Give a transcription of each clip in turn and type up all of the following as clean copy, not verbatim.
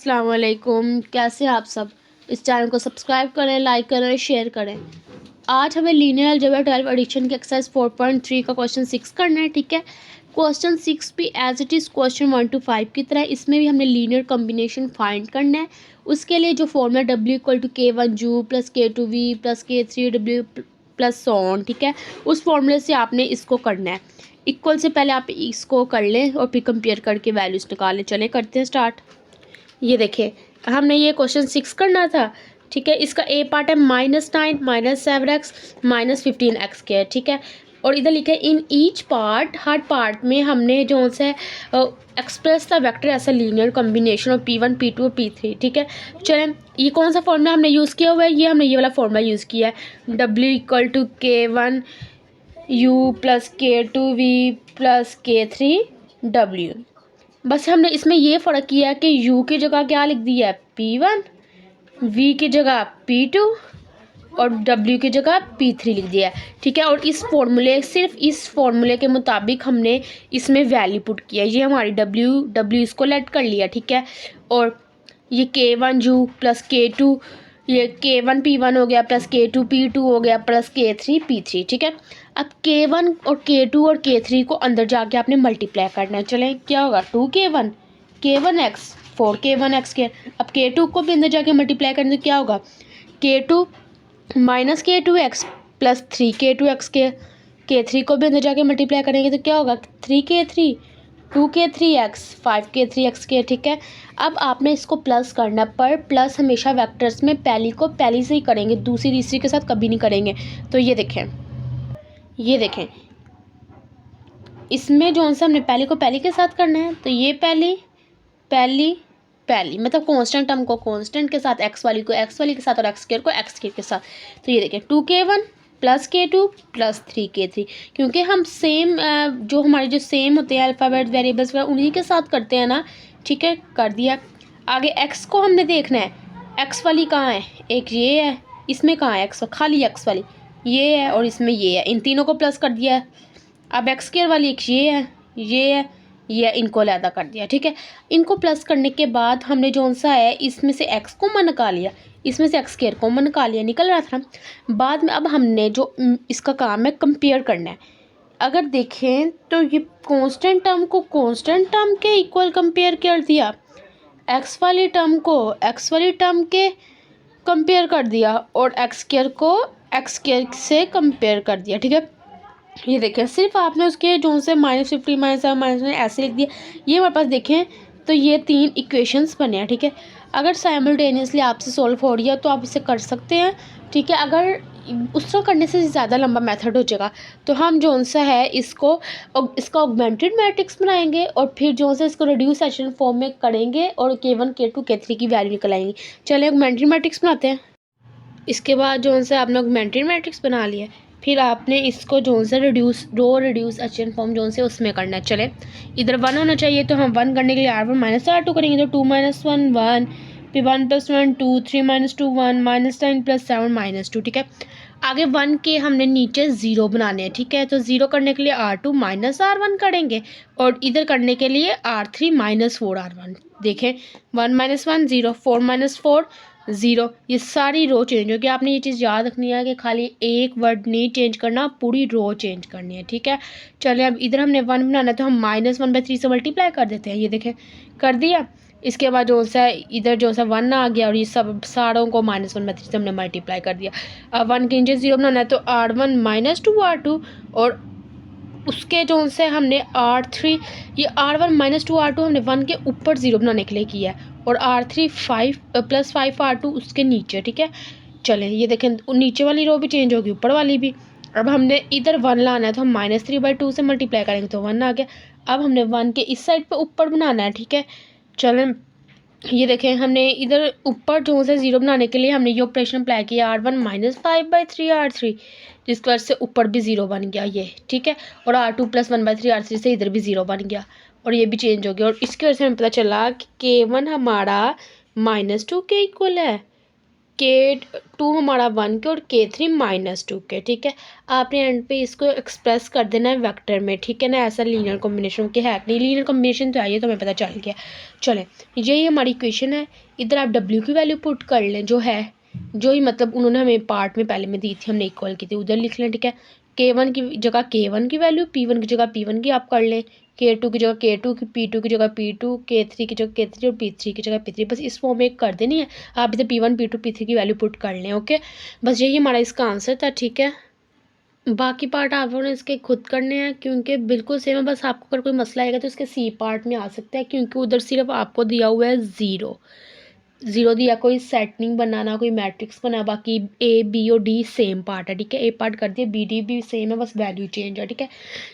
अस्सलाम वालेकुम, कैसे हैं आप सब। इस चैनल को सब्सक्राइब करें, लाइक करें और शेयर करें। आज हमें लीनियर अलजेब्रा 12 एडिशन की एक्सरसाइज 4.3 का क्वेश्चन 6 करना है। ठीक है, क्वेश्चन 6 भी as it is question 1 to 5 की तरह इसमें भी हमने लीनियर कॉम्बिनेशन फाइंड करना है। उसके लिए जो formula W=K1U + K2V + K3W plus on, ठीक है, उस फॉर्मूले से आपने इसको करना है। इक्वल से पहले आप इसको कर लें और फिर कंपेयर करके वैल्यूज़ निकालें। चलें करते हैं स्टार्ट। ये देखिए, हमने ये क्वेश्चन 6 करना था। ठीक है, इसका ए पार्ट है -9 -7x -15x के, ठीक है। और इधर लिखे in each part, her part में हमने जो से एक्सप्रेस द वेक्टर ऐसा linear combination of P1 P2 और P3। ठीक है, चलें ये कौन सा फॉर्मूला हमने यूज़ किया हुआ है, ये हमने ये वाला फॉर्मूला यूज़ किया है। W=K1U + K2V + K3W। बस हमने इसमें ये फ़र्क किया है कि U की जगह क्या लिख दिया है P1, V की जगह P2 और W की जगह P3 लिख दिया है। ठीक है, और इस फॉर्मूले, सिर्फ इस फॉर्मूले के मुताबिक हमने इसमें वैल्यू पुट किया। ये हमारी W इसको लेट कर लिया। ठीक है, और ये K1U + K2, ये K1 P1 हो गया प्लस K2 P2 हो गया प्लस K3 P3। ठीक है, अब K1 और K2 और K3 को अंदर जाके आपने मल्टीप्लाई करना है। चलें क्या होगा 2K1 K1x 4K1x के। अब K2 को भी अंदर जाके मल्टीप्लाई करने तो क्या होगा K2 - K2x + 3K2x के। K3 को भी अंदर जाके मल्टीप्लाई करेंगे तो क्या होगा 3K3 2K3x 5K3x के। ठीक है, अब आपने इसको प्लस करना, पर प्लस हमेशा वेक्टर्स में पहली को पहली से ही करेंगे, दूसरी तीसरी के साथ कभी नहीं करेंगे। तो ये देखें इसमें जो सा हमने पहली को पहली के साथ करना है, तो ये पहली पहली पहली मतलब कांस्टेंट टर्म को कांस्टेंट के साथ, एक्स वाली को एक्स वाली के साथ और एक्स स्क्वायर को एक्स स्क्वायर के साथ। तो ये देखें 2K1 + K2 + 3K3, क्योंकि हम सेम जो हमारे जो सेम होते हैं अल्फ़ाबेट वेरिएबल्स वगैरह उन्हीं के साथ करते हैं ना। ठीक है, कर दिया। आगे एक्स को हमने देखना है, एक्स वाली कहाँ है, एक ये है, इसमें कहाँ है एक्स, खाली एक्स वाली ये है और इसमें ये है, इन तीनों को प्लस कर दिया है। अब एक्स स्क्वायर वाली एक ये है, ये इनको अलहदा कर दिया। ठीक है, इनको प्लस करने के बाद हमने जो सा है इसमें से एक्स कॉमन निकाल लिया, इसमें से एक्स स्क्वायर कॉमन निकाल लिया, निकल रहा था बाद में। अब हमने जो इसका काम है कंपेयर करना है। अगर देखें तो ये कांस्टेंट टर्म को कांस्टेंट टर्म के इक्वल कंपेयर कर दिया, एक्स वाली टर्म को एक्स वाली टर्म के कंपेयर कर दिया और एक्स स्क्वायर को एक्स स्क्वायर से कंपेयर कर दिया। ठीक है, ये देखें सिर्फ आपने उसके जो से -50 -7 ऐसे लिख दिया। ये हमारे पास देखें तो ये 3 इक्वेशंस बने हैं। ठीक है, अगर साइमल्टेनियसली आपसे सॉल्व हो रही है तो आप इसे कर सकते हैं। ठीक है, अगर उस तरह करने से ज़्यादा लंबा मेथड हो जाएगा तो हम जो सा है इसको इसका ऑगमेंटेड मैट्रिक्स बनाएंगे और फिर जो सा इसको रिड्यूस एचेलन फॉर्म में करेंगे और K1 K2 K3 की वैल्यू निकल आएंगी। चलिए ऑगमेंटेड मैट्रिक्स बनाते हैं। इसके बाद जो सा आपने ऑगमेंटेड मैट्रिक्स बना लिया, फिर आपने इसको जो से रिड्यूस एचेलन फॉर्म जो से उसमें करना है। चले इधर 1 होना चाहिए तो हम 1 करने के लिए R1 - R2 करेंगे, तो 2 - 1 1, फिर 1 + 1 2, 3 - 2 1, -9 + 7 -2। ठीक है, आगे 1 के हमने नीचे 0 बनाने हैं। ठीक है, तो 0 करने के लिए R2 - R1 करेंगे और इधर करने के लिए R3 - 4 R1। देखें 1 - 1 0, 4 - 4 0, ये सारी रो चेंज होगी। आपने ये चीज़ याद रखनी है कि खाली एक वर्ड नहीं चेंज करना, पूरी रो चेंज करनी है। ठीक है, चलिए अब इधर हमने 1 बनाना है तो हम -1/3 से मल्टीप्लाई कर देते हैं। ये देखें कर दिया। इसके बाद जो सा इधर जो सा 1 आ गया और ये सब सारों को -1/3 से हमने मल्टीप्लाई कर दिया। अब 1 के नीचे 0 बनाना है तो R1 - 2 R2 और उसके जो से हमने R3, ये R1 - 2 R2 हमने 1 के ऊपर 0 बनाने के लिए किया है और R3 5 + 5 R2 उसके नीचे। ठीक है, चलें ये देखें नीचे वाली रो भी चेंज होगी, ऊपर वाली भी। अब हमने इधर 1 लाना है तो हम -3/2 से मल्टीप्लाई करेंगे तो 1 आ गया। अब हमने 1 के इस साइड पे ऊपर बनाना है। ठीक है, चलें ये देखें हमने इधर ऊपर जो से 0 बनाने के लिए हमने ये ऑपरेशन अप्लाई किया, R1 - 5/3 R3, जिसकी वजह से ऊपर भी 0 बन गया ये। ठीक है, और R2 + 1/3 R3 से इधर भी 0 बन गया और ये भी चेंज हो गया। और इसकी वजह से हमें पता चला कि K1 हमारा -2 के इक्वल है, K2 हमारा 1 के और K3 -2 के, ठीक है। आपने एंड पे इसको एक्सप्रेस कर देना है वेक्टर में, ठीक है ना। ऐसा लीनियर कॉम्बिनेशन के है नहीं, लीनियर कॉम्बिनेशन तो आइए तो हमें पता चल गया। चलें, यही हमारी इक्वेशन है। इधर आप W की वैल्यू पुट कर लें, जो है जो ही मतलब उन्होंने हमें पार्ट में पहले में दी थी, हमने इक्वल की थी, उधर लिख लें, ठीक है। K1 की जगह K1 की वैल्यू, P1 की जगह P1 की आप कर लें, K2 की जगह K2 की, P2 की जगह P2, K3 की जगह K3 और P3 की जगह P3, बस इस फॉर्म में कर देनी है। आप इधर P1 P2 P3 की वैल्यू पुट कर लें, ओके। बस यही हमारा इसका आंसर था, ठीक है। बाकी पार्ट आप लोगों ने इसके खुद करने हैं, क्योंकि बिल्कुल सेम है। बस आपको अगर कोई मसला आएगा तो इसके सी पार्ट में आ सकता है, क्योंकि उधर सिर्फ आपको दिया हुआ है ज़ीरो दिया, कोई सेट नहीं बनाना, कोई मैट्रिक्स बना। बाकी A B और D सेम पार्ट है, ठीक है। A पार्ट कर दिया, B D भी सेम है, बस वैल्यू चेंज है, ठीक है।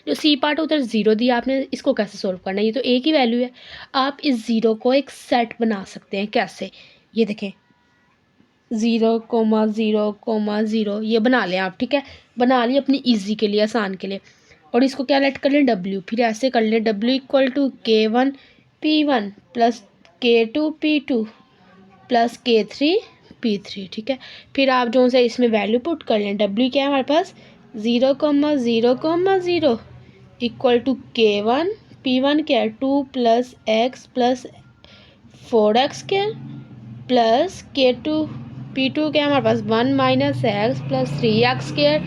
जो सी पार्ट है उधर ज़ीरो दिया आपने, इसको कैसे सोल्व करना है। ये तो A की वैल्यू है, आप इस ज़ीरो को एक सेट बना सकते हैं। कैसे, ये देखें, 0,0,0 ये बना लें आप, ठीक है। बना लिया अपनी ईजी के लिए, आसान के लिए। और इसको क्या लेट कर लें, W, फिर ऐसे कर लें W equal to K1 P1 plus K2 P2 plus K3 P3, ठीक है। फिर आप जो से इसमें वैल्यू पुट कर लें। W क्या है हमारे पास, 0,0,0 इक्वल टू K1 P1 क्या है 2 प्लस X प्लस 4X क्या प्लस K2 P2 क्या है हमारे पास 1 minus x plus 3X square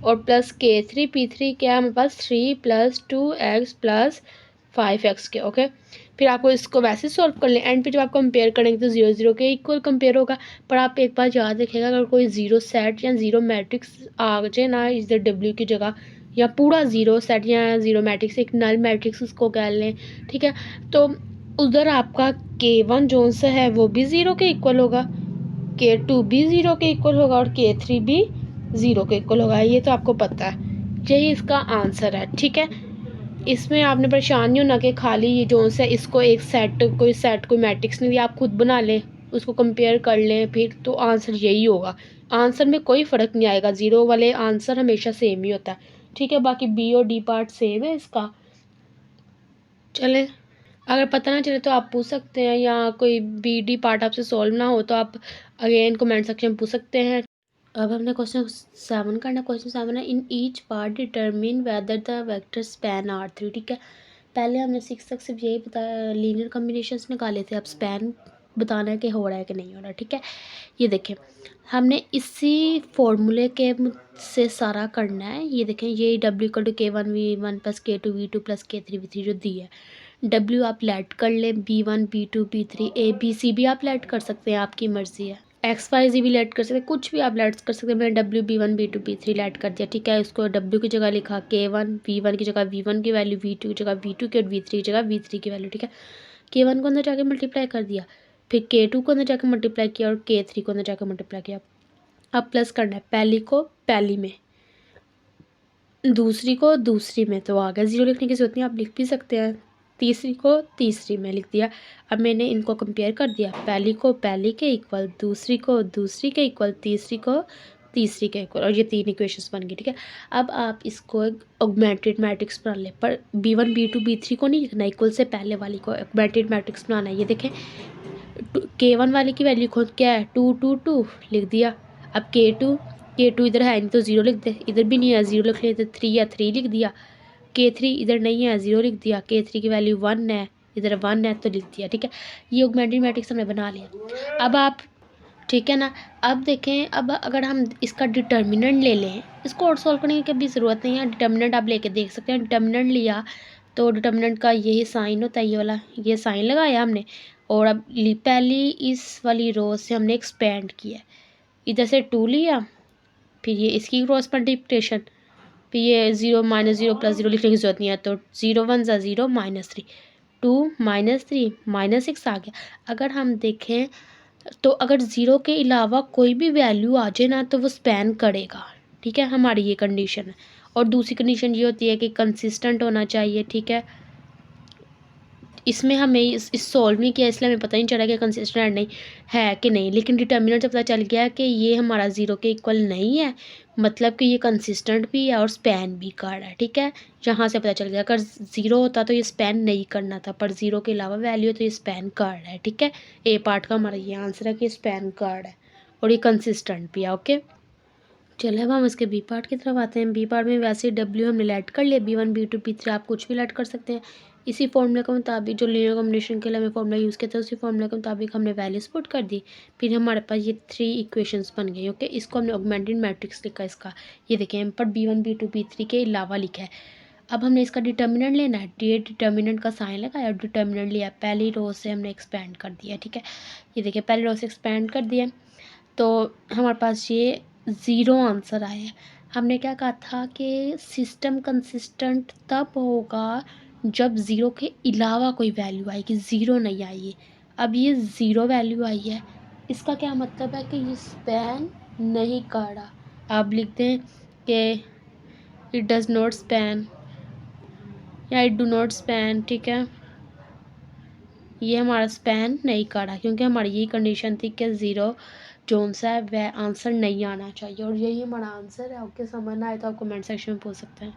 और प्लस K3 P3 क्या है हमारे पास 3 प्लस 2X प्लस 5X के, ओके। फिर आपको इसको वैसे सॉल्व कर लें। एंड पे जब आप कंपेयर करेंगे तो 0 के इक्वल कंपेयर होगा। पर आप एक बार याद रखिएगा, अगर कोई ज़ीरो सेट या ज़ीरो मैट्रिक्स आ जाए ना इधर W की जगह, या पूरा ज़ीरो सेट या ज़ीरो मैट्रिक्स, एक नल मैट्रिक्स उसको कह लें, ठीक है, तो उधर आपका K1 जो सा है वो भी ज़ीरो के इक्वल होगा, K2 भी ज़ीरो के इक्वल होगा और K3 भी ज़ीरो के इक्वल होगा। ये तो आपको पता है, यही इसका आंसर है, ठीक है। इसमें आपने परेशान नहीं होना कि खाली ये जो है इसको एक सेट कोई मैट्रिक्स नहीं दिया, आप खुद बना लें, उसको कंपेयर कर लें, फिर तो आंसर यही होगा। आंसर में कोई फ़र्क नहीं आएगा, ज़ीरो वाले आंसर हमेशा सेम ही होता है, ठीक है। बाकी B और D पार्ट सेम है इसका। चले, अगर पता ना चले तो आप पूछ सकते हैं, या कोई BD पार्ट आपसे सॉल्व ना हो तो आप अगेन कमेंट सेक्शन में पूछ सकते हैं। अब हमने क्वेश्चन 7 करना। क्वेश्चन 7 है, in each part determine whether the vector span R3, ठीक है। पहले हमने 6 तक सिर्फ यही बताया, लीनियर कॉम्बिनेशंस निकाले थे। अब स्पैन बताना है कि हो रहा है कि नहीं हो रहा, ठीक है। ये देखें, हमने इसी फॉर्मूले के से सारा करना है। ये देखें, ये W equal to K1 V1 plus K2 V2 plus K3 V3 जो दी है। W आप लेट कर लें, B1 B2 B3 A B C भी आप लेट कर सकते हैं, आपकी मर्ज़ी है। XYZ भी लेट कर सकते हैं, कुछ भी आप लेट कर सकते हैं। मैंने W B1 B2 B3 late कर दिया, ठीक है। उसको W की जगह लिखा K1, V1 की जगह V1 की वैल्यू, V2 की जगह V2 की और V3 की जगह V3 की वैल्यू, ठीक है। K1 को अंदर जाके मल्टीप्लाई कर दिया, फिर K2 को अंदर जाके मल्टीप्लाई किया और K3 को अंदर जाके मल्टीप्लाई किया। अब प्लस करना है, पहली को पहली में, दूसरी को दूसरी में, तो आ गया। ज़ीरो लिखने की जरूरत नहीं, आप लिख भी सकते हैं। तीसरी को तीसरी में लिख दिया। अब मैंने इनको कंपेयर कर दिया, पहली को पहली के इक्वल, दूसरी को दूसरी के इक्वल, तीसरी को तीसरी के इक्वल, और ये 3 इक्वेशंस बन गई, ठीक है। अब आप इसको एक ऑगमेंटेड मैट्रिक्स बना लें, पर B1 B2 B3 को नहीं लिखना, इक्वल से पहले वाली को ऑगमेंटेड मैट्रिक्स बनाना है। ये देखें, K1 वाले की वैल्यू खुद क्या है 2 2 2 लिख दिया। अब K2 इधर है नहीं तो ज़ीरो लिख दे, इधर भी नहीं है ज़ीरो लिख ले, इधर 3 है 3 लिख दिया। K3 इधर नहीं है, ज़ीरो लिख दिया। K3 की वैल्यू 1 है, इधर 1 है तो लिख दिया, ठीक है। ये ऑगमेंटेड मैट्रिक्स हमने बना लिया। अब आप, ठीक है ना, अब देखें, अब अगर हम इसका डिटर्मिनेंट ले लें, इसको और सॉल्व करने की कभी ज़रूरत नहीं है, डिटर्मिनेंट आप लेके देख सकते हैं। डिटर्मिनेंट लिया तो डिटर्मिनेंट का यही साइन होता है, ये वाला, ये साइन लगाया हमने, और अब पहली इस वाली रो से हमने एक्सपेंड किया, इधर से 2 लिया, फिर ये इसकी क्रॉस मल्टीप्लिकेशन, फिर ये 0 -0 प्लस 0 लिखने की जरूरत नहीं है, तो 0 1 ज़ा 0 -3 2 -3 -6 आ गया। अगर हम देखें तो अगर ज़ीरो के अलावा कोई भी वैल्यू आ जाए ना तो वो स्पैन करेगा, ठीक है। हमारी ये कंडीशन है। और दूसरी कंडीशन ये होती है कि कंसिस्टेंट होना चाहिए, ठीक है। इसमें हमें इस सॉल्व नहीं किया, इसलिए हमें पता नहीं चला कि कंसिस्टेंट नहीं है कि नहीं, लेकिन डिटर्मिनेंट से पता चल गया कि ये हमारा ज़ीरो के इक्वल नहीं है, मतलब कि ये कंसिस्टेंट भी है और स्पैन भी कर रहा है, ठीक है। यहाँ से पता चल गया, अगर ज़ीरो होता तो ये स्पैन नहीं करना था, पर ज़ीरो के अलावा वैल्यू है तो ये स्पैन कर रहा है, ठीक है। A पार्ट का हमारा ये आंसर है कि स्पैन कर रहा है, और ये कंसिस्टेंट भी है। ओके, चलो अब हम इसके बी पार्ट की तरफ आते हैं। बी पार्ट में वैसे डब्ल्यू हमने ऐड कर लिया, B1 B2 B3 आप कुछ भी ऐड कर सकते हैं। इसी फॉर्मूले के मुताबिक जो लीनियर कॉम्बिनेशन के लिए हमें फॉर्मूला यूज़ किया था उसी फॉर्मूले के मुताबिक हमने वैल्यूज पुट कर दी। फिर हमारे पास ये 3 इक्वेशंस बन गई। ओके, इसको हमने ऑगमेंटेड मैट्रिक्स लिखा इसका, ये देखें हम पर B1 B2 B3 के अलावा लिखा है। अब हमने इसका डिटर्मिनेंट लेना है, डिटर्मिनेंट का साइन लगाया और डिटर्मिनेंट लिया, पहली रो से हमने एक्सपेंड कर दिया। ठीक है, ये देखिए पहली रो से एक्सपेंड कर दिया तो हमारे पास ये 0 आंसर आया है। हमने क्या कहा था कि सिस्टम कंसिस्टेंट तब होगा जब 0 के अलावा कोई वैल्यू आएगी, 0 नहीं आई है। अब ये 0 वैल्यू आई है, इसका क्या मतलब है कि ये स्पैन नहीं कर रहा। आप लिखते हैं कि इट डज़ नॉट स्पैन या इट डू नॉट स्पैन। ठीक है, ये हमारा स्पैन नहीं करा क्योंकि हमारी यही कंडीशन थी कि 0 जोन सा है वह आंसर नहीं आना चाहिए और यही हमारा आंसर है। ओके, समझना है तो आप कमेंट सेक्शन में पूछ सकते हैं।